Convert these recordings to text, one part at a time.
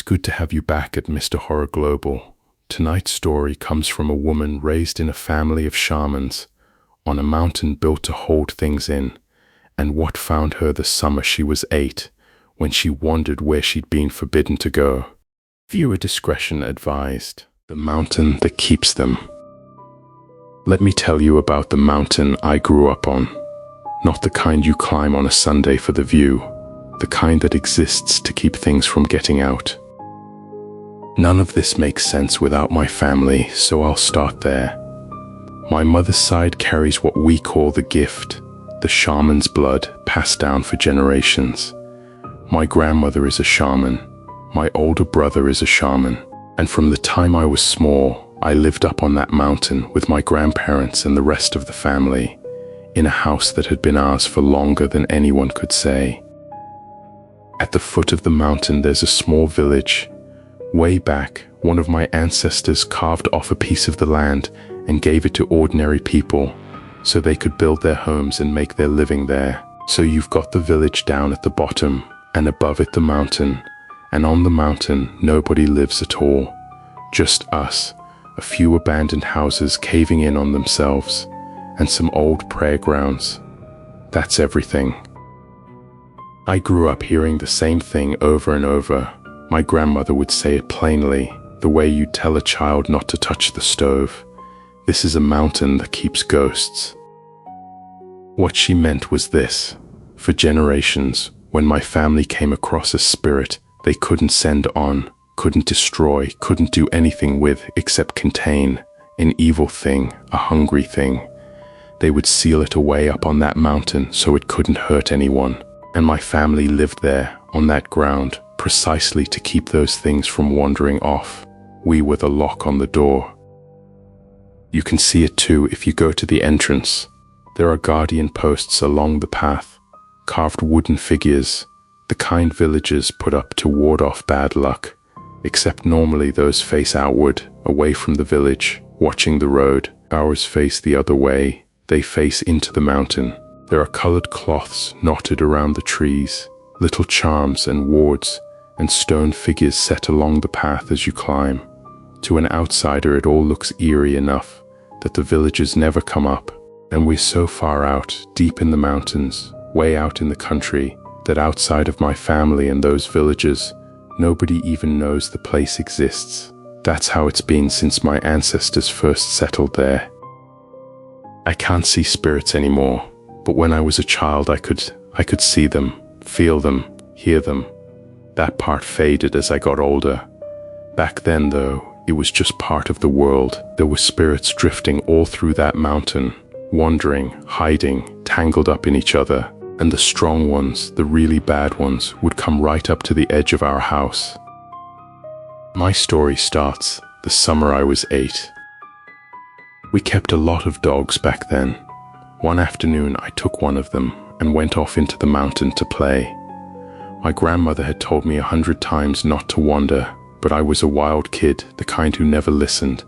good to have you back at Mr. Horror Global. Tonight's story comes from a woman raised in a family of shamans, on a mountain built to hold things in, and what found her the summer she was 8, when she wondered where she'd been forbidden to go. Viewer discretion advised. The mountain that keeps them. Let me tell you about the mountain I grew up on. Not the kind you climb on a Sunday for the view, the kind that exists to keep things from getting out. None of this makes sense without my family, so I'll start there. My mother's side carries what we call the gift, the shaman's blood passed down for generations. My grandmother is a shaman, my older brother is a shaman, and from the time I was small, I lived up on that mountain with my grandparents and the rest of the family, in a house that had been ours for longer than anyone could say. At the foot of the mountain there's a small village. Way back, one of my ancestors carved off a piece of the land and gave it to ordinary people, so they could build their homes and make their living there. So you've got the village down at the bottom, and above it the mountain, and on the mountain nobody lives at all. Just us, a few abandoned houses caving in on themselves, and some old prayer grounds. That's everything. I grew up hearing the same thing over and over. My grandmother would say it plainly, the way you'd tell a child not to touch the stove. This is a mountain that keeps ghosts. What she meant was this. For generations, when my family came across a spirit they couldn't send on, couldn't destroy, couldn't do anything with except contain, an evil thing, a hungry thing, they would seal it away up on that mountain so it couldn't hurt anyone. And my family lived there, on that ground, precisely to keep those things from wandering off. We were the lock on the door. You can see it too if you go to the entrance. There are guardian posts along the path, carved wooden figures, the kind villagers put up to ward off bad luck, except normally those face outward, away from the village, watching the road. Ours face the other way, they face into the mountain. There are colored cloths knotted around the trees, little charms and wards, and stone figures set along the path as you climb. To an outsider it all looks eerie enough that the villagers never come up, and we're so far out, deep in the mountains, way out in the country, that outside of my family and those villagers, nobody even knows the place exists. That's how it's been since my ancestors first settled there. I can't see spirits anymore, but when I was a child I could see them, feel them, hear them. That part faded as I got older. Back then though, it was just part of the world. There were spirits drifting all through that mountain, wandering, hiding, tangled up in each other. And the strong ones, the really bad ones, would come right up to the edge of our house. My story starts the summer I was 8. We kept a lot of dogs back then. One afternoon I took one of them and went off into the mountain to play. My grandmother had told me 100 times not to wander, but I was a wild kid, the kind who never listened,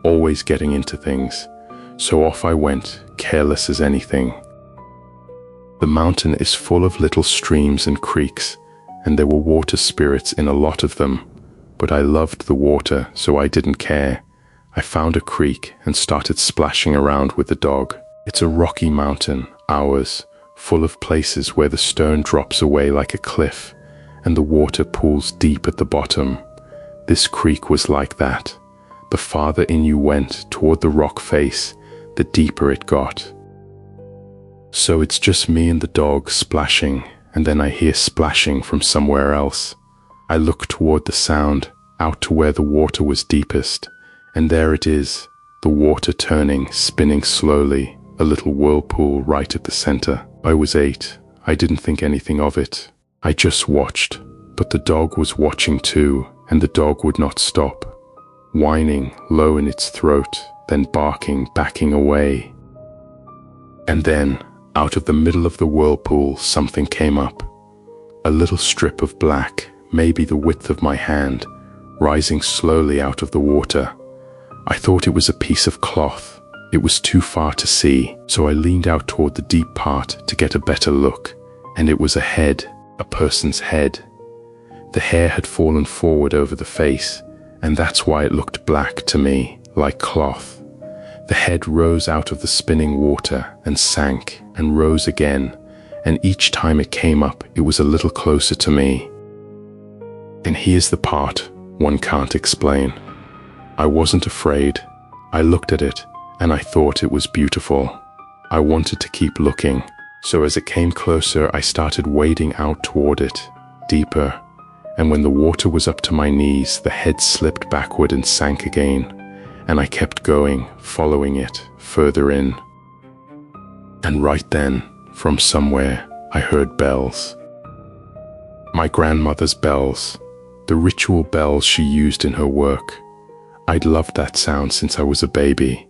always getting into things. So off I went, careless as anything. The mountain is full of little streams and creeks, and there were water spirits in a lot of them, but I loved the water, so I didn't care. I found a creek and started splashing around with the dog. It's a rocky mountain, ours, full of places where the stone drops away like a cliff, and the water pools deep at the bottom. This creek was like that. The farther in you went toward the rock face, the deeper it got. So it's just me and the dog splashing, and then I hear splashing from somewhere else. I look toward the sound, out to where the water was deepest, and there it is, the water turning, spinning slowly, a little whirlpool right at the center. I was 8. I didn't think anything of it. I just watched, but the dog was watching too, and the dog would not stop, whining low in its throat, then barking, backing away. And then, out of the middle of the whirlpool, something came up. A little strip of black, maybe the width of my hand, rising slowly out of the water. I thought it was a piece of cloth. It was too far to see, so I leaned out toward the deep part to get a better look, and it was a head, a person's head. The hair had fallen forward over the face, and that's why it looked black to me, like cloth. The head rose out of the spinning water and sank and rose again, and each time it came up, it was a little closer to me. And here's the part one can't explain. I wasn't afraid. I looked at it, and I thought it was beautiful. I wanted to keep looking, so as it came closer, I started wading out toward it, deeper, and when the water was up to my knees, the head slipped backward and sank again, and I kept going, following it, further in. And right then, from somewhere, I heard bells. My grandmother's bells, the ritual bells she used in her work. I'd loved that sound since I was a baby,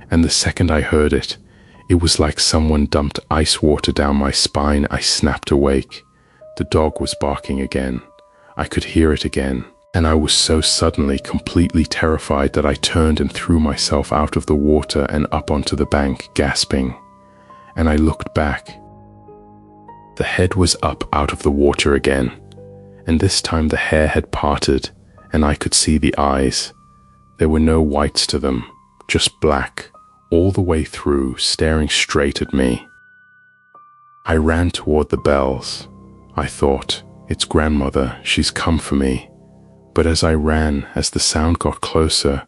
and the second I heard it, it was like someone dumped ice water down my spine. I snapped awake. The dog was barking again. I could hear it again, and I was so suddenly completely terrified that I turned and threw myself out of the water and up onto the bank, gasping. And I looked back. The head was up out of the water again, and this time the hair had parted, and I could see the eyes. There were no whites to them, just black, all the way through, staring straight at me. I ran toward the bells. I thought, it's grandmother, she's come for me. But as I ran, as the sound got closer,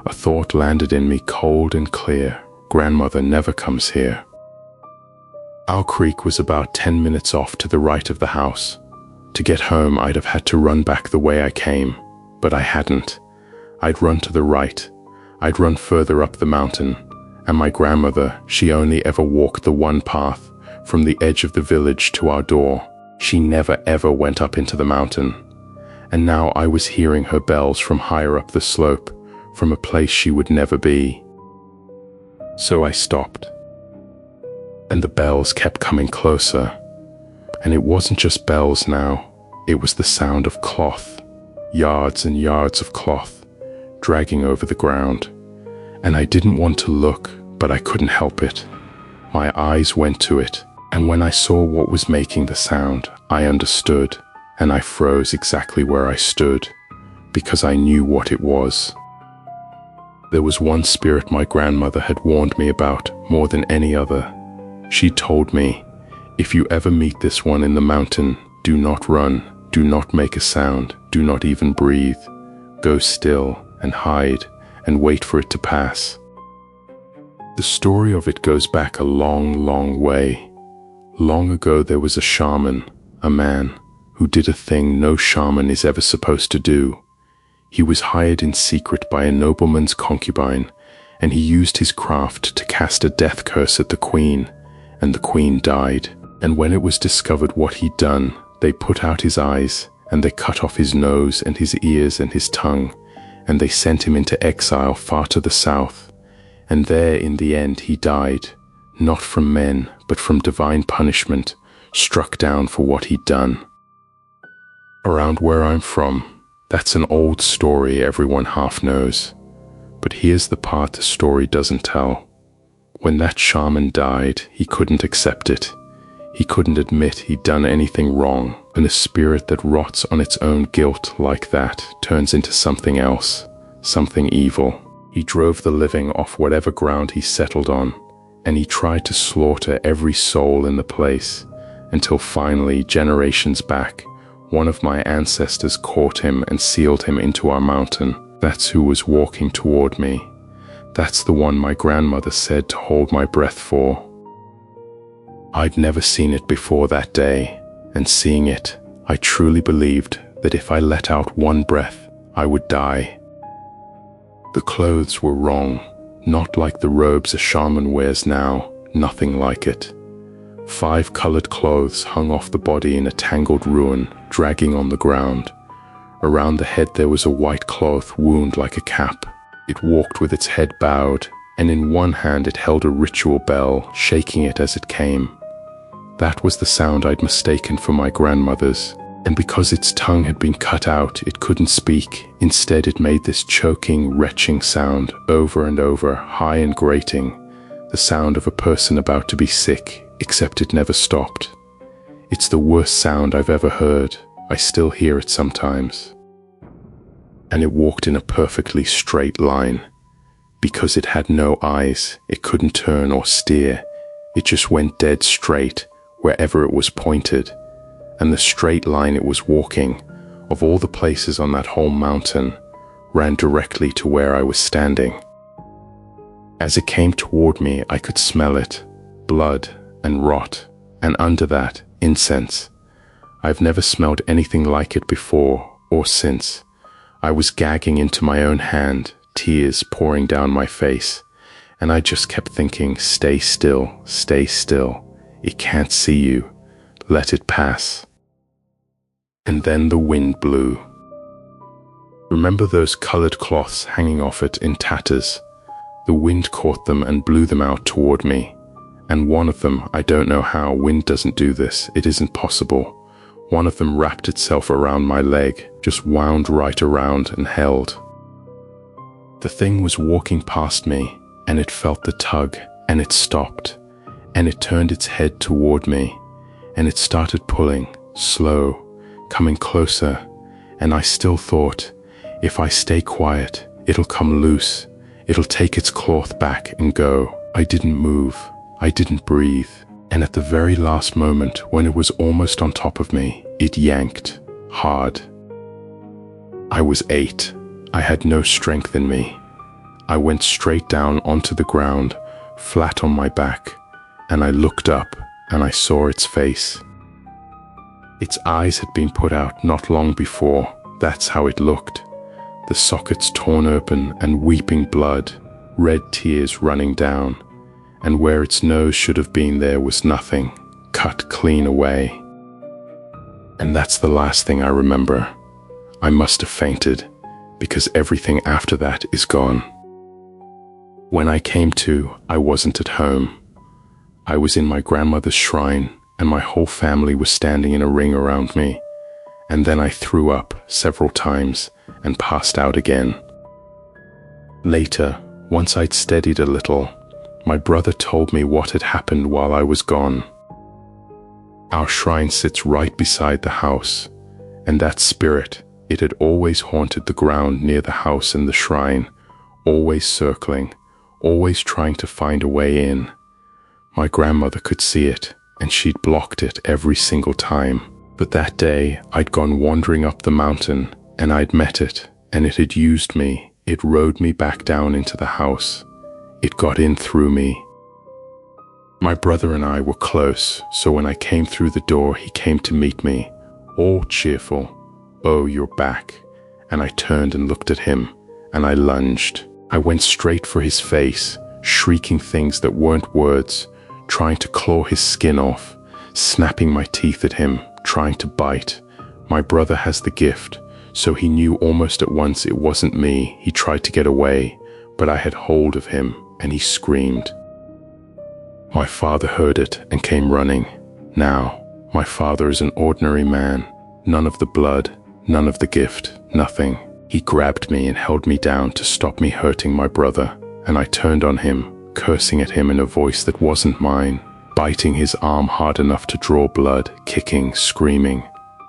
a thought landed in me cold and clear. Grandmother never comes here. Our creek was about 10 minutes off to the right of the house. To get home, I'd have had to run back the way I came, but I hadn't. I'd run to the right. I'd run further up the mountain, and my grandmother, she only ever walked the one path from the edge of the village to our door. She never ever went up into the mountain. And now I was hearing her bells from higher up the slope, from a place she would never be. So I stopped. And the bells kept coming closer. And it wasn't just bells now, it was the sound of cloth, yards and yards of cloth, dragging over the ground. And I didn't want to look, but I couldn't help it. My eyes went to it, and when I saw what was making the sound, I understood, and I froze exactly where I stood, because I knew what it was. There was one spirit my grandmother had warned me about more than any other. She told me, if you ever meet this one in the mountain, do not run, do not make a sound, do not even breathe. Go still and hide and wait for it to pass. The story of it goes back a long, long way. Long ago there was a shaman, a man, who did a thing no shaman is ever supposed to do. He was hired in secret by a nobleman's concubine, and he used his craft to cast a death curse at the queen, and the queen died. And when it was discovered what he'd done, they put out his eyes, and they cut off his nose and his ears and his tongue, and they sent him into exile far to the south. And there in the end he died, not from men, but from divine punishment, struck down for what he'd done. Around where I'm from, that's an old story everyone half knows. But here's the part the story doesn't tell. When that shaman died, he couldn't accept it. He couldn't admit he'd done anything wrong, and a spirit that rots on its own guilt like that turns into something else, something evil. He drove the living off whatever ground he settled on, and he tried to slaughter every soul in the place, until finally, generations back, one of my ancestors caught him and sealed him into our mountain. That's who was walking toward me. That's the one my grandmother said to hold my breath for. I'd never seen it before that day, and seeing it, I truly believed that if I let out one breath, I would die. The clothes were wrong, not like the robes a shaman wears now, nothing like it. 5 colored clothes hung off the body in a tangled ruin, dragging on the ground. Around the head there was a white cloth wound like a cap. It walked with its head bowed, and in one hand it held a ritual bell, shaking it as it came. That was the sound I'd mistaken for my grandmother's, and because its tongue had been cut out, it couldn't speak. Instead, it made this choking, retching sound over and over, high and grating, the sound of a person about to be sick, except it never stopped. It's the worst sound I've ever heard, I still hear it sometimes. And it walked in a perfectly straight line. Because it had no eyes, it couldn't turn or steer. It just went dead straight wherever it was pointed. And the straight line it was walking, of all the places on that whole mountain, ran directly to where I was standing. As it came toward me, I could smell it, blood and rot, and under that, incense. I've never smelled anything like it before or since. I was gagging into my own hand, tears pouring down my face, and I just kept thinking, stay still, stay still. It can't see you. Let it pass. And then the wind blew. Remember those colored cloths hanging off it in tatters? The wind caught them and blew them out toward me. And one of them, I don't know how, wind doesn't do this, it isn't possible. One of them wrapped itself around my leg, just wound right around and held. The thing was walking past me, and it felt the tug, and it stopped, and it turned its head toward me, and it started pulling, slow, coming closer, and I still thought, if I stay quiet, it'll come loose, it'll take its cloth back and go. I didn't move, I didn't breathe, and at the very last moment, when it was almost on top of me, it yanked, hard. I was 8. I had no strength in me. I went straight down onto the ground, flat on my back, and I looked up and I saw its face. Its eyes had been put out not long before, that's how it looked. The sockets torn open and weeping blood, red tears running down, and where its nose should have been there was nothing, cut clean away. And that's the last thing I remember. I must have fainted, because everything after that is gone. When I came to, I wasn't at home. I was in my grandmother's shrine, and my whole family was standing in a ring around me, and then I threw up several times and passed out again. Later, once I'd steadied a little, my brother told me what had happened while I was gone. Our shrine sits right beside the house, and that spirit, it had always haunted the ground near the house and the shrine, always circling, always trying to find a way in. My grandmother could see it, and she'd blocked it every single time. But that day, I'd gone wandering up the mountain, and I'd met it, and it had used me. It rode me back down into the house. It got in through me. My brother and I were close, so when I came through the door, he came to meet me, all cheerful. "Oh, you're back." And I turned and looked at him, and I lunged. I went straight for his face, shrieking things that weren't words, trying to claw his skin off, snapping my teeth at him, trying to bite. My brother has the gift, so he knew almost at once it wasn't me. He tried to get away, but I had hold of him, and he screamed. My father heard it and came running. Now, my father is an ordinary man, none of the blood, none of the gift, nothing. He grabbed me and held me down to stop me hurting my brother, and I turned on him, cursing at him in a voice that wasn't mine, biting his arm hard enough to draw blood, kicking, screaming,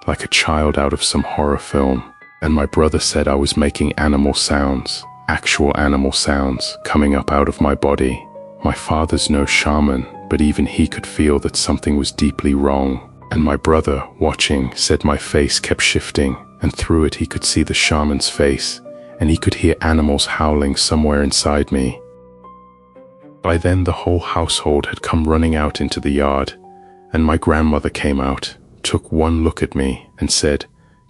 like a child out of some horror film. And my brother said I was making animal sounds, actual animal sounds, coming up out of my body. My father's no shaman, but even he could feel that something was deeply wrong. And my brother, watching, said my face kept shifting, and through it he could see the shaman's face, and he could hear animals howling somewhere inside me. By then the whole household had come running out into the yard, and my grandmother came out, took one look at me, and said,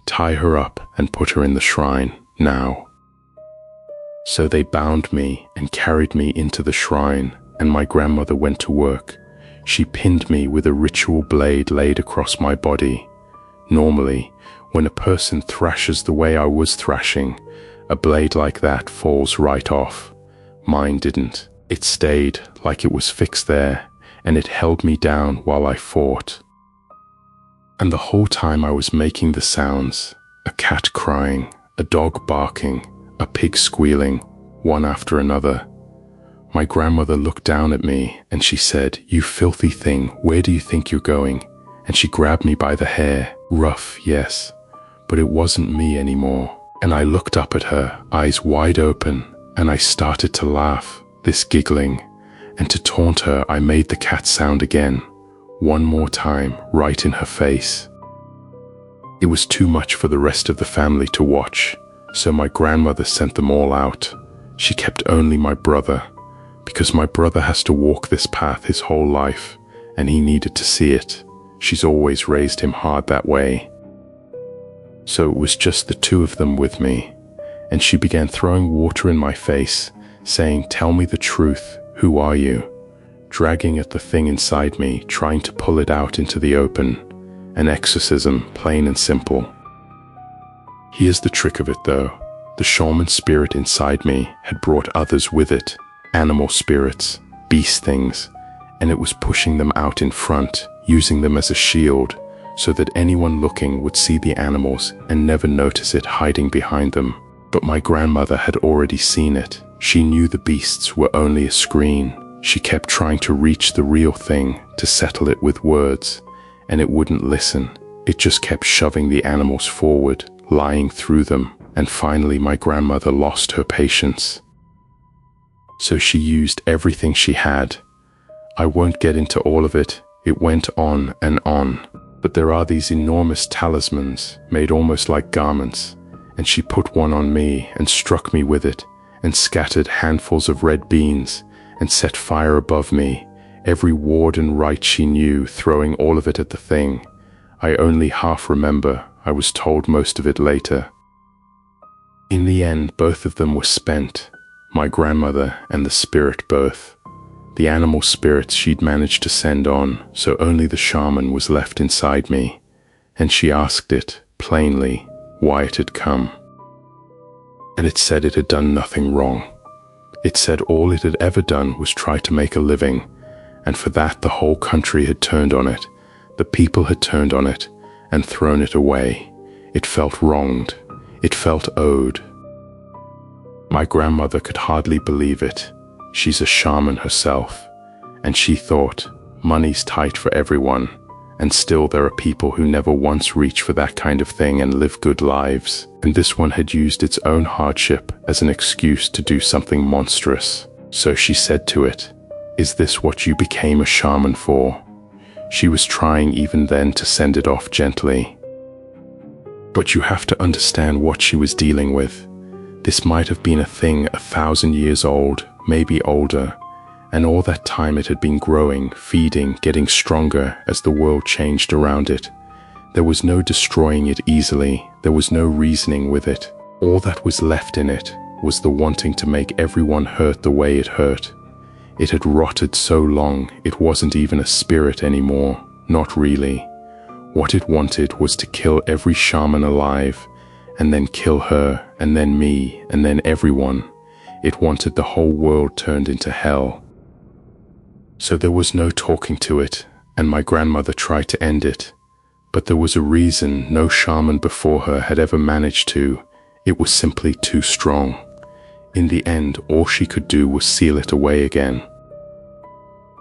"Tie her up and put her in the shrine, now." So they bound me and carried me into the shrine, and my grandmother went to work. She pinned me with a ritual blade laid across my body. Normally, when a person thrashes the way I was thrashing, a blade like that falls right off. Mine didn't. It stayed like it was fixed there, and it held me down while I fought. And the whole time I was making the sounds, a cat crying, a dog barking, a pig squealing, one after another. My grandmother looked down at me and she said, "You filthy thing, where do you think you're going?" And she grabbed me by the hair, rough, yes, but it wasn't me anymore. And I looked up at her, eyes wide open, and I started to laugh, this giggling. And to taunt her, I made the cat sound again, one more time, right in her face. It was too much for the rest of the family to watch, so my grandmother sent them all out. She kept only my brother, because my brother has to walk this path his whole life, and he needed to see it. She's always raised him hard that way. So it was just the two of them with me, and she began throwing water in my face, saying, "Tell me the truth, who are you?" Dragging at the thing inside me, trying to pull it out into the open. An exorcism, plain and simple. Here's the trick of it though. The shaman spirit inside me had brought others with it, animal spirits, beast things, and it was pushing them out in front, using them as a shield, so that anyone looking would see the animals and never notice it hiding behind them. But my grandmother had already seen it. She knew the beasts were only a screen. She kept trying to reach the real thing, to settle it with words, and it wouldn't listen. It just kept shoving the animals forward, lying through them, and finally my grandmother lost her patience. So she used everything she had. I won't get into all of it. It went on and on. But there are these enormous talismans, made almost like garments, and she put one on me and struck me with it, and scattered handfuls of red beans, and set fire above me, every ward and rite she knew, throwing all of it at the thing. I only half remember. I was told most of it later. In the end, both of them were spent, my grandmother and the spirit both. The animal spirits she'd managed to send on, so only the shaman was left inside me, and she asked it, plainly, why it had come. And it said it had done nothing wrong. It said all it had ever done was try to make a living, and for that the whole country had turned on it. The people had turned on it and thrown it away. It felt wronged. It felt owed. My grandmother could hardly believe it. She's a shaman herself, and she thought, money's tight for everyone, and still there are people who never once reach for that kind of thing and live good lives. And this one had used its own hardship as an excuse to do something monstrous. So she said to it, "Is this what you became a shaman for?" She was trying even then to send it off gently. But you have to understand what she was dealing with. This might have been a thing 1,000 years old, maybe older, and all that time it had been growing, feeding, getting stronger as the world changed around it. There was no destroying it easily. There was no reasoning with it. All that was left in it was the wanting to make everyone hurt the way it hurt. It had rotted so long, it wasn't even a spirit anymore, not really. What it wanted was to kill every shaman alive, and then kill her, and then me, and then everyone. It wanted the whole world turned into hell. So there was no talking to it, and my grandmother tried to end it. But there was a reason no shaman before her had ever managed to. It was simply too strong. In the end, all she could do was seal it away again.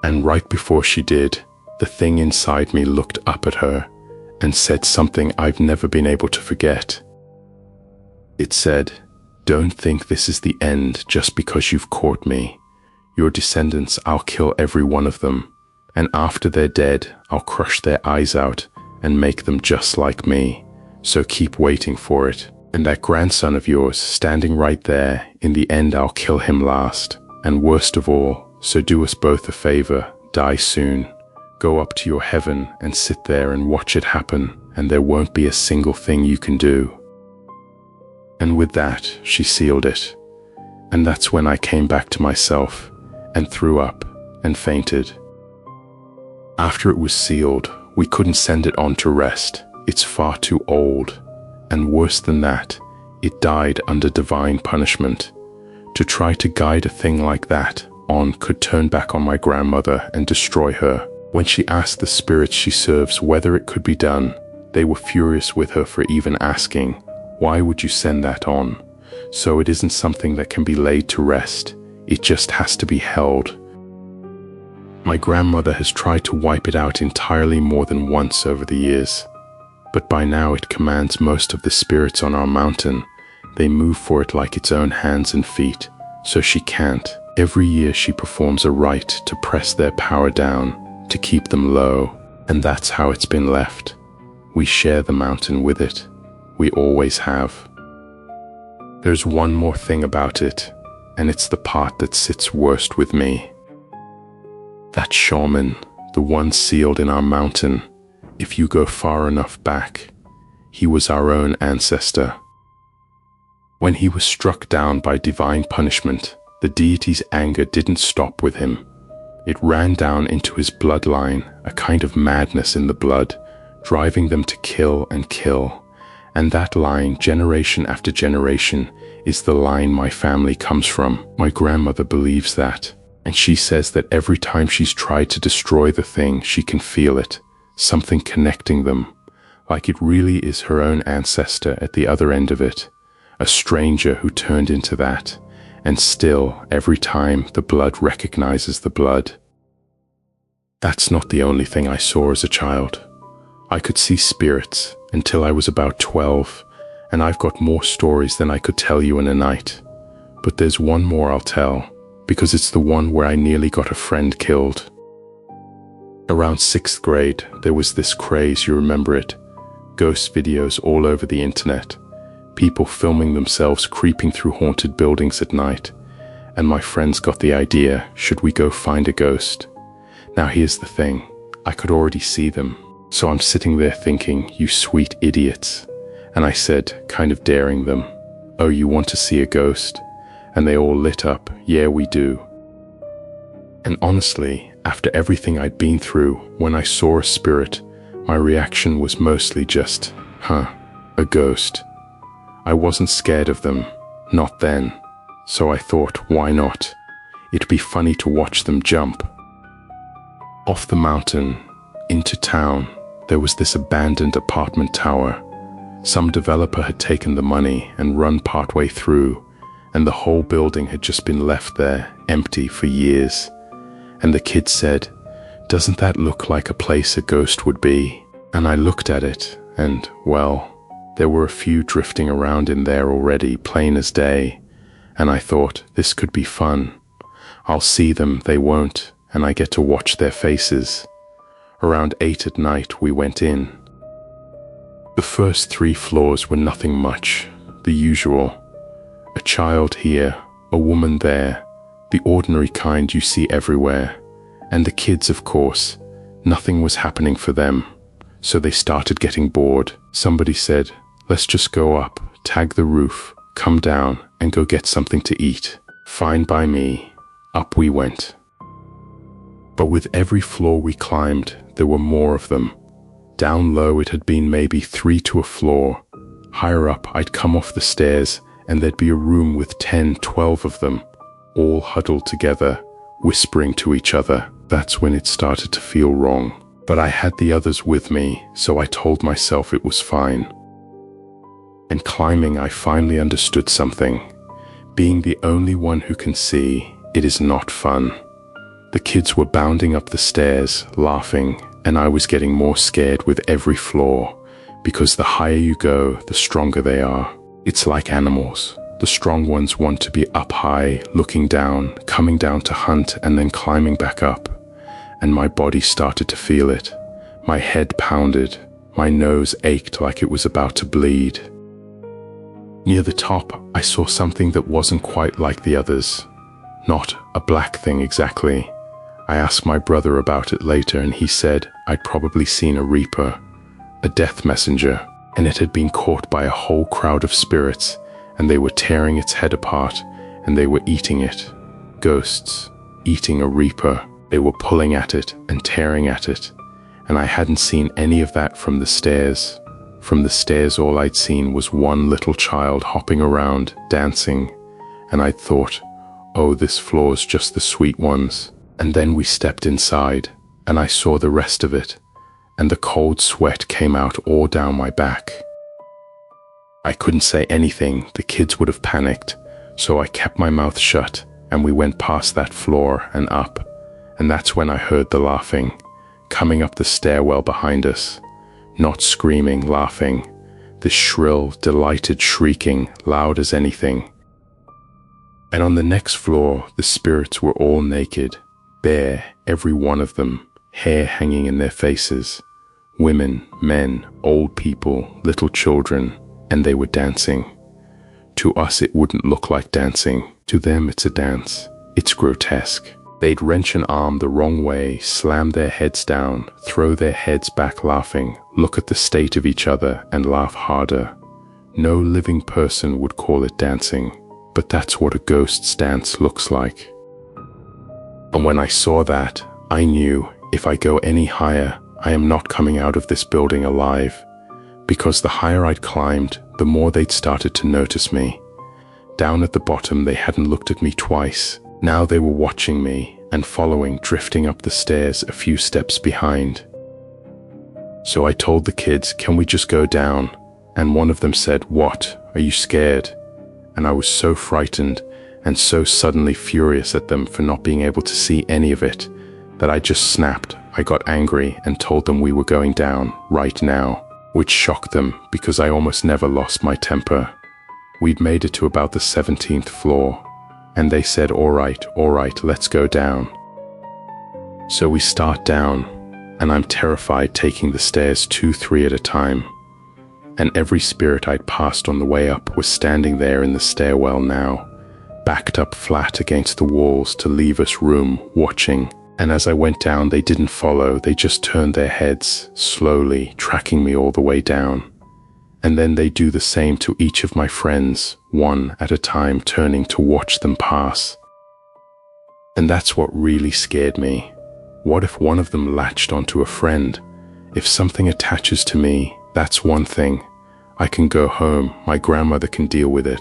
And right before she did, the thing inside me looked up at her and said something I've never been able to forget. It said, "Don't think this is the end just because you've caught me. Your descendants, I'll kill every one of them, and after they're dead, I'll crush their eyes out and make them just like me. So keep waiting for it. And that grandson of yours, standing right there, in the end I'll kill him last. And worst of all, so do us both a favor, die soon. Go up to your heaven and sit there and watch it happen, and there won't be a single thing you can do." And with that, she sealed it. And that's when I came back to myself and threw up and fainted. After it was sealed, we couldn't send it on to rest. It's far too old. And worse than that, it died under divine punishment. To try to guide a thing like that on could turn back on my grandmother and destroy her. When she asked the spirits she serves whether it could be done, they were furious with her for even asking. Why would you send that on? So it isn't something that can be laid to rest. It just has to be held. My grandmother has tried to wipe it out entirely more than once over the years. but by now it commands most of the spirits on our mountain. They move for it like its own hands and feet, so she can't. Every year she performs a rite to press their power down, to keep them low, and that's how it's been left. We share the mountain with it. We always have. There's one more thing about it, and it's the part that sits worst with me. That shaman, the one sealed in our mountain, if you go far enough back, he was our own ancestor. When he was struck down by divine punishment, the deity's anger didn't stop with him. It ran down into his bloodline, a kind of madness in the blood, driving them to kill and kill. And that line, generation after generation, is the line my family comes from. My grandmother believes that, and she says that every time she's tried to destroy the thing, she can feel it, something connecting them, like it really is her own ancestor at the other end of it, a stranger who turned into that. And still, every time, the blood recognizes the blood. That's not the only thing I saw as a child. I could see spirits until I was about 12, and I've got more stories than I could tell you in a night. But there's one more I'll tell, because it's the one where I nearly got a friend killed. Around 6th grade, there was this craze, you remember it? Ghost videos all over the internet. People filming themselves creeping through haunted buildings at night, and my friends got the idea, should we go find a ghost? Now here's the thing, I could already see them, so I'm sitting there thinking, you sweet idiots, and I said, kind of daring them, oh, you want to see a ghost? And they all lit up, yeah we do. And honestly, after everything I'd been through, when I saw a spirit, my reaction was mostly just, a ghost. I wasn't scared of them, not then, so I thought, why not? It'd be funny to watch them jump. Off the mountain, into town, there was this abandoned apartment tower. Some developer had taken the money and run partway through, and the whole building had just been left there, empty for years. And the kid said, doesn't that look like a place a ghost would be? And I looked at it, and, well, there were a few drifting around in there already, plain as day, and I thought, this could be fun. I'll see them, they won't, and I get to watch their faces. Around 8 at night, we went in. The first 3 floors were nothing much, the usual. A child here, a woman there, the ordinary kind you see everywhere. And the kids, of course, nothing was happening for them. So they started getting bored. Somebody said, let's just go up, tag the roof, come down, and go get something to eat. Fine by me. Up we went. But with every floor we climbed, there were more of them. Down low it had been maybe 3 to a floor. Higher up I'd come off the stairs, and there'd be a room with 10, 12 of them, all huddled together, whispering to each other. That's when it started to feel wrong. But I had the others with me, so I told myself it was fine. And climbing, I finally understood something. Being the only one who can see, it is not fun. The kids were bounding up the stairs, laughing, and I was getting more scared with every floor, because the higher you go, the stronger they are. It's like animals. The strong ones want to be up high, looking down, coming down to hunt, and then climbing back up. And my body started to feel it. My head pounded. My nose ached like it was about to bleed. Near the top, I saw something that wasn't quite like the others. Not a black thing exactly. I asked my brother about it later, and he said I'd probably seen a reaper, a death messenger, and it had been caught by a whole crowd of spirits, and they were tearing its head apart, and they were eating it. Ghosts, eating a reaper. They were pulling at it and tearing at it, and I hadn't seen any of that from the stairs. From the stairs, all I'd seen was one little child hopping around, dancing, and I'd thought, oh, this floor's just the sweet ones. And then we stepped inside, and I saw the rest of it, and the cold sweat came out all down my back. I couldn't say anything, the kids would have panicked, so I kept my mouth shut, and we went past that floor and up. And that's when I heard the laughing, coming up the stairwell behind us. not screaming, laughing. This shrill, delighted shrieking, loud as anything. And on the next floor, the spirits were all naked, bare, every one of them, hair hanging in their faces. Women, men, old people, little children, and they were dancing. To us it wouldn't look like dancing. To them it's a dance. It's grotesque. They'd wrench an arm the wrong way, slam their heads down, throw their heads back laughing, look at the state of each other and laugh harder. No living person would call it dancing, but that's what a ghost's dance looks like. And when I saw that, I knew if I go any higher, I am not coming out of this building alive, because the higher I'd climbed, the more they'd started to notice me. Down at the bottom, they hadn't looked at me twice. Now they were watching me and following, drifting up the stairs a few steps behind. So I told the kids, can we just go down? And one of them said, what? Are you scared? And I was so frightened and so suddenly furious at them for not being able to see any of it that I just snapped. I got angry and told them we were going down right now, which shocked them because I almost never lost my temper. We'd made it to about the 17th floor, and they said, all right, let's go down. So we start down, and I'm terrified taking the stairs 2, 3 at a time. And every spirit I'd passed on the way up was standing there in the stairwell now, backed up flat against the walls to leave us room, watching. And as I went down, they didn't follow, they just turned their heads, slowly, tracking me all the way down. And then they do the same to each of my friends, one at a time, turning to watch them pass. And that's what really scared me. What if one of them latched onto a friend? If something attaches to me, that's one thing. I can go home, my grandmother can deal with it.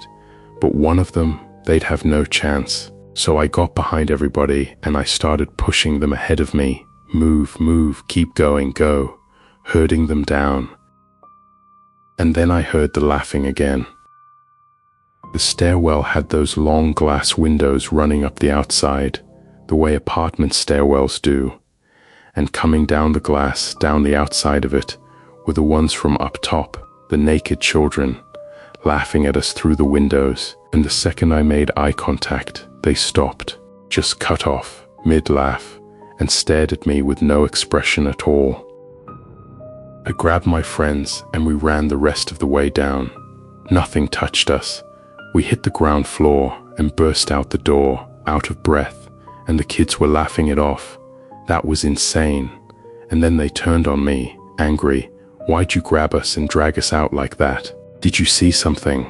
But one of them, they'd have no chance. So I got behind everybody and I started pushing them ahead of me. Move, keep going, go, herding them down. And then I heard the laughing again. The stairwell had those long glass windows running up the outside, the way apartment stairwells do. And coming down the glass, down the outside of it, were the ones from up top, the naked children, laughing at us through the windows. And the second I made eye contact, they stopped, just cut off, mid-laugh, and stared at me with no expression at all. I grabbed my friends and we ran the rest of the way down. Nothing touched us. We hit the ground floor and burst out the door, out of breath, and the kids were laughing it off. That was insane. And then they turned on me, angry. Why'd you grab us and drag us out like that? Did you see something?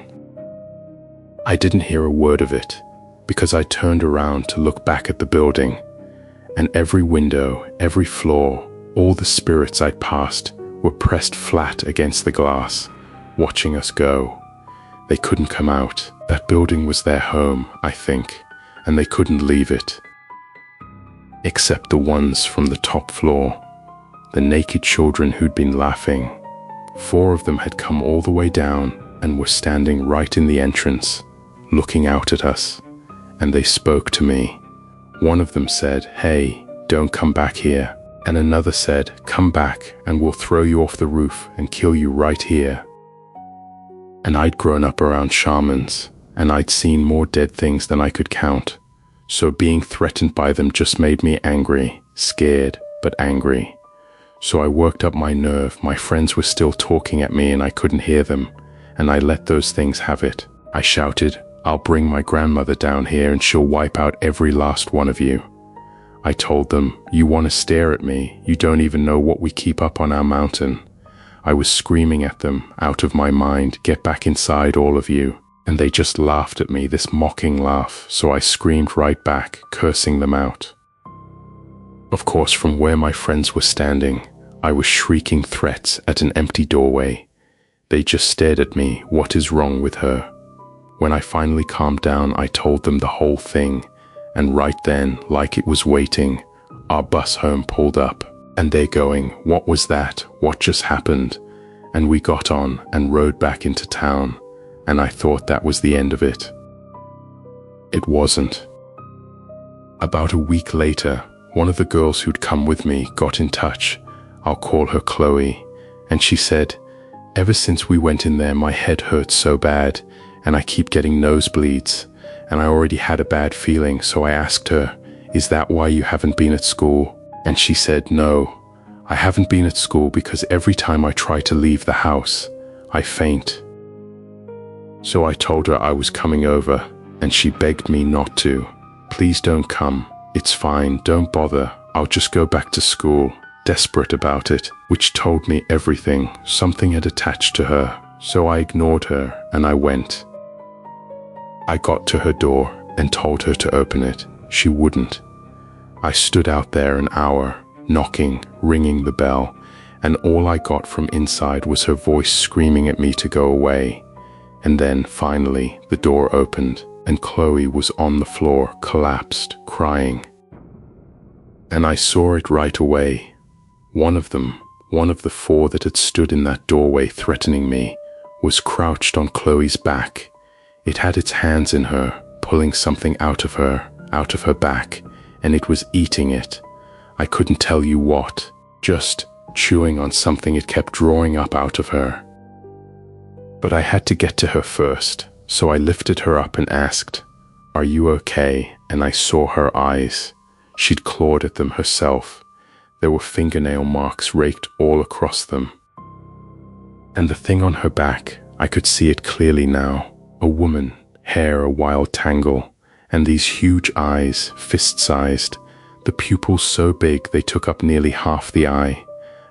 I didn't hear a word of it, because I turned around to look back at the building, and every window, every floor, all the spirits I'd passed were pressed flat against the glass, watching us go. They couldn't come out. That building was their home, I think, and they couldn't leave it. Except the ones from the top floor, the naked children who'd been laughing. 4 of them had come all the way down and were standing right in the entrance, looking out at us, and they spoke to me. One of them said, "Hey, don't come back here." And another said, "Come back and we'll throw you off the roof and kill you right here." And I'd grown up around shamans, and I'd seen more dead things than I could count. So being threatened by them just made me angry, scared, but angry. So I worked up my nerve. My friends were still talking at me and I couldn't hear them, and I let those things have it. I shouted, "I'll bring my grandmother down here and she'll wipe out every last one of you." I told them, "You want to stare at me? You don't even know what we keep up on our mountain." I was screaming at them, out of my mind, "Get back inside, all of you." And they just laughed at me, this mocking laugh, so I screamed right back, cursing them out. Of course, from where my friends were standing, I was shrieking threats at an empty doorway. They just stared at me, what is wrong with her? When I finally calmed down, I told them the whole thing. And right then, like it was waiting, our bus home pulled up, and they're going, "What was that? What just happened?" And we got on and rode back into town, and I thought that was the end of it. It wasn't. About a week later, one of the girls who'd come with me got in touch. I'll call her Chloe, And she said, "Ever since we went in there, my head hurts so bad, and I keep getting nosebleeds, and I already had a bad feeling, so I asked her, 'Is that why you haven't been at school?' And she said, 'No, I haven't been at school because every time I try to leave the house, I faint.' So I told her I was coming over, and she begged me not to. 'Please don't come. It's fine, don't bother. I'll just go back to school.' Desperate about it, which told me everything. Something had attached to her, so I ignored her and I went. I got to her door and told her to open it. She wouldn't. I stood out there an hour, knocking, ringing the bell, and all I got from inside was her voice screaming at me to go away. And then, finally, the door opened, and Chloe was on the floor, collapsed, crying. And I saw it right away. One of them, one of the four that had stood in that doorway threatening me, was crouched on Chloe's back. It had its hands in her, pulling something out of her back, and it was eating it. I couldn't tell you what, just chewing on something it kept drawing up out of her. But I had to get to her first, so I lifted her up and asked, "Are you okay?" And I saw her eyes. She'd clawed at them herself. There were fingernail marks raked all across them. And the thing on her back, I could see it clearly now. A woman, hair a wild tangle, and these huge eyes, fist-sized, the pupils so big they took up nearly half the eye,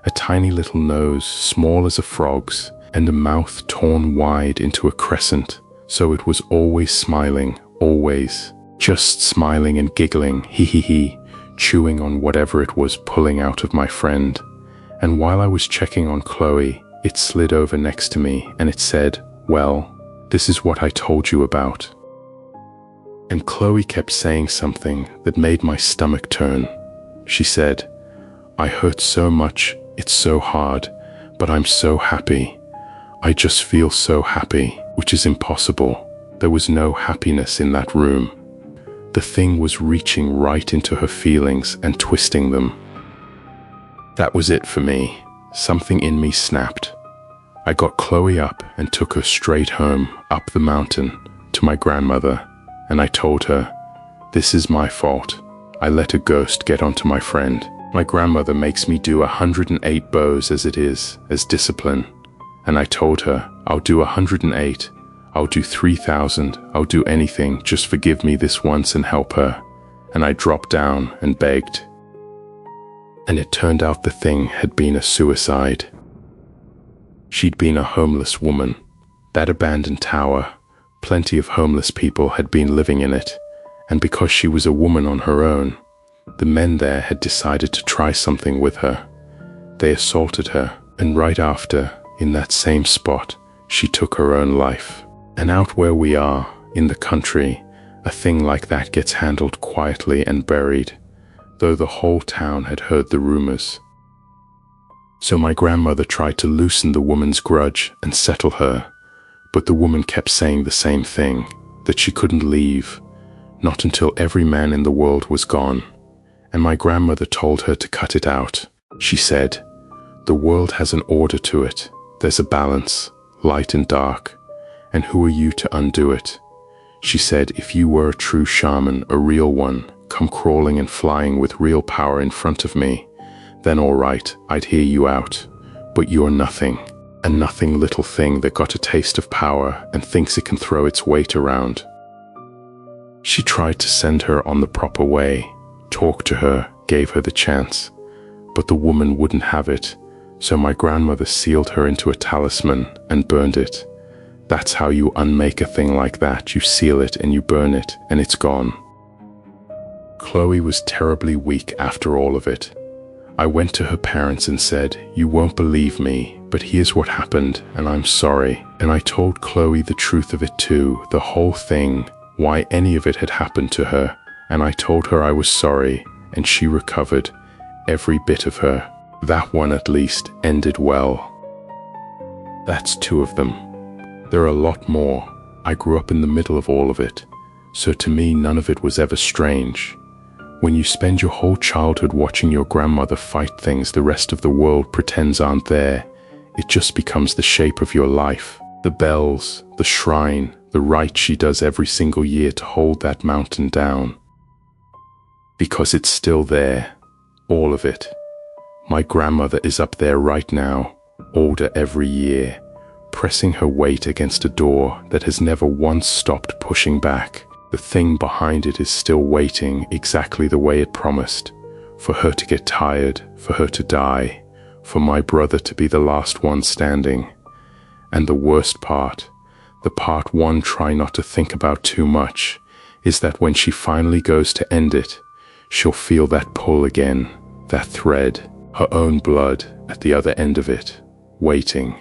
a tiny little nose, small as a frog's, and a mouth torn wide into a crescent, so it was always smiling, always, just smiling and giggling, hee, chewing on whatever it was pulling out of my friend. And while I was checking on Chloe, it slid over next to me and it said, "Well, this is what I told you about." And Chloe kept saying something that made my stomach turn. She said, "I hurt so much, it's so hard, but I'm so happy. I just feel so happy," which is impossible. There was no happiness in that room. The thing was reaching right into her feelings and twisting them. That was it for me. Something in me snapped. I got Chloe up and took her straight home, up the mountain, to my grandmother, and I told her, "This is my fault. I let a ghost get onto my friend. My grandmother makes me do 108 bows as it is, as discipline." And I told her, "I'll do 108. I'll do 3,000, I'll do anything, just forgive me this once and help her." And I dropped down and begged. And it turned out the thing had been a suicide. She'd been a homeless woman. That abandoned tower, plenty of homeless people had been living in it, and because she was a woman on her own, the men there had decided to try something with her. They assaulted her, and right after, in that same spot, she took her own life. And out where we are, in the country, a thing like that gets handled quietly and buried, though the whole town had heard the rumors. So my grandmother tried to loosen the woman's grudge and settle her, but the woman kept saying the same thing, that she couldn't leave, not until every man in the world was gone. And my grandmother told her to cut it out. She said, "The world has an order to it. There's a balance, light and dark. And who are you to undo it?" She said, "If you were a true shaman, a real one, come crawling and flying with real power in front of me, then all right, I'd hear you out. But you're nothing, a nothing little thing that got a taste of power and thinks it can throw its weight around." She tried to send her on the proper way, talked to her, gave her the chance, but the woman wouldn't have it, so my grandmother sealed her into a talisman and burned it. That's how you unmake a thing like that. You seal it and you burn it, and it's gone. Chloe was terribly weak after all of it. I went to her parents and said, "You won't believe me, but here's what happened, and I'm sorry." And I told Chloe the truth of it too, the whole thing, why any of it had happened to her, and I told her I was sorry, and she recovered, every bit of her. That one at least ended well. That's two of them. There are a lot more. I grew up in the middle of all of it, so to me none of it was ever strange. When you spend your whole childhood watching your grandmother fight things the rest of the world pretends aren't there, it just becomes the shape of your life. The bells, the shrine, the rite she does every single year to hold that mountain down. Because it's still there, all of it. My grandmother is up there right now, older every year, pressing her weight against a door that has never once stopped pushing back. The thing behind it is still waiting exactly the way it promised, for her to get tired, for her to die, for my brother to be the last one standing. And the worst part, the part one try not to think about too much, is that when she finally goes to end it, she'll feel that pull again, that thread, her own blood at the other end of it, waiting.